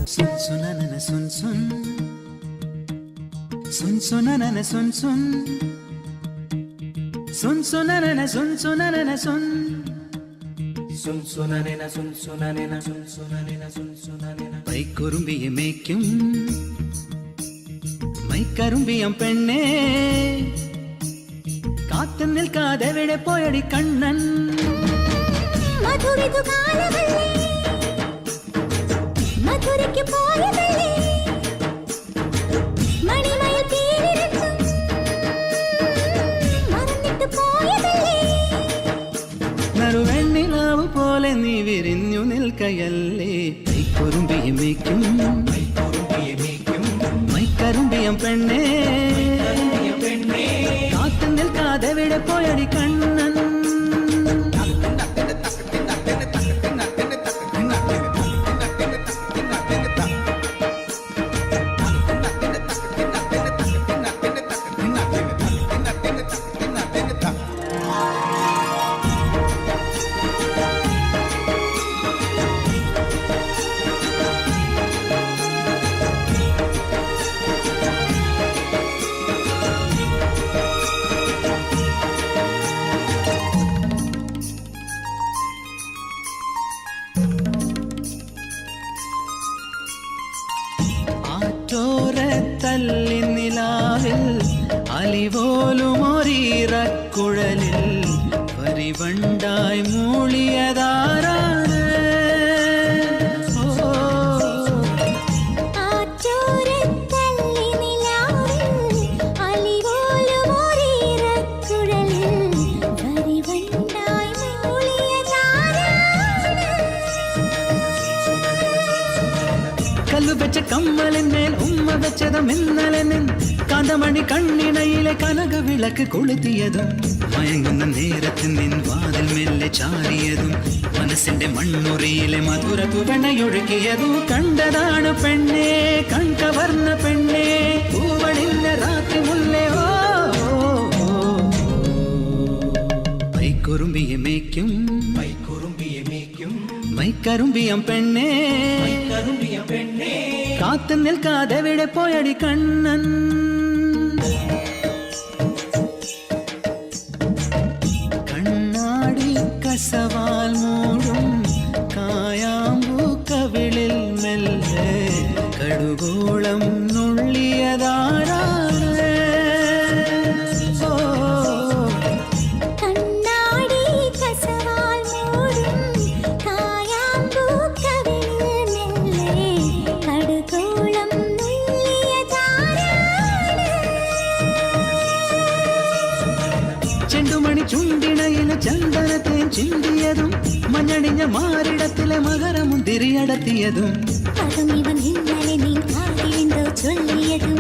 സുൻ സുനനന സുൻ സുൻ സുൻ സുനനന സുൻ സുൻ സുൻ സുനനന സുൻ സുനനന സുൻ സുൻ സുനനന സുൻ സുനനന സുൻ സുനനന സുൻ സുനനന പൈക്കുറുമ്പിയെ മേയ്ക്കും മൈക്കറുമ്പിയം പെണ്ണേ കാത്തു നിൽക്കാതെ എവിടെ പോയടി കണ്ണൻ മധുരയ്ക്ക് പോയതല്ലേ മണിമയിൽ തീരിരച്ചും മറന്നിട്ട് പോയതല്ലേ നറുവെണ്ണിലാവ് പോലെ നീ വിരിഞ്ഞു നിൽക്കയല്ലേ കൈക്കുറുമ്പിയെ മേയ്ക്കും മൈക്കറുമ്പിയം പെണ്ണേ കാത്തു നിൽക്കാതെ എവിടെ പോയടി കണ്ണൻ തല്ലി നിലാവിൽ അലിപോലുമൊരീറക്കുഴലിൽ പരിവണ്ടായി മൂളിയതാരാണ് കല്ലു വെച്ച കമ്മലിന്മേൽ ഉമ്മ വെച്ചതും ഇന്നലെ നിൻ കാന്തമണി കണ്ണിണയിലെ കനക വിളക്ക് കൊളുത്തിയതും മയങ്ങുന്ന നേരത്തിൽ നിൻ വാതിൽ മെല്ലെ ചാരിയതും മനസ്സിന്റെ മണ്ണുറിയിലെ മധുര തുവണയൊഴുകിയതും കണ്ടതാണ് പെണ്ണേ കൺകവർന്ന പെണ്ണേ പൂവണിന്ന രാത്രി മുല്ലേ ഓ പൈക്കുറുമ്പിയെ മേയ്ക്കും മൈക്കറുമ്പിയം പെണ്ണേ കാത്തു നിൽക്കാതെ എവിടെ പോയടി കണ്ണൻ കണ്ണാടി കസവാൽ മൂടും കായാമ്പൂ കവിളിൽ മെല്ലെ കടുകോളം നുള്ളിയതാരാണ് ചെണ്ടുമണി ചുണ്ടിണയിലെ ചന്ദനത്തെ ചിന്തിയതും മഞ്ഞണിഞ്ഞ മാറിടത്തിലെ മകരമുന്തിരിയടത്തിയതും അതും ഇവൻ ഇന്നലെ നീ കാതിലെന്തോ ചൊല്ലിയതും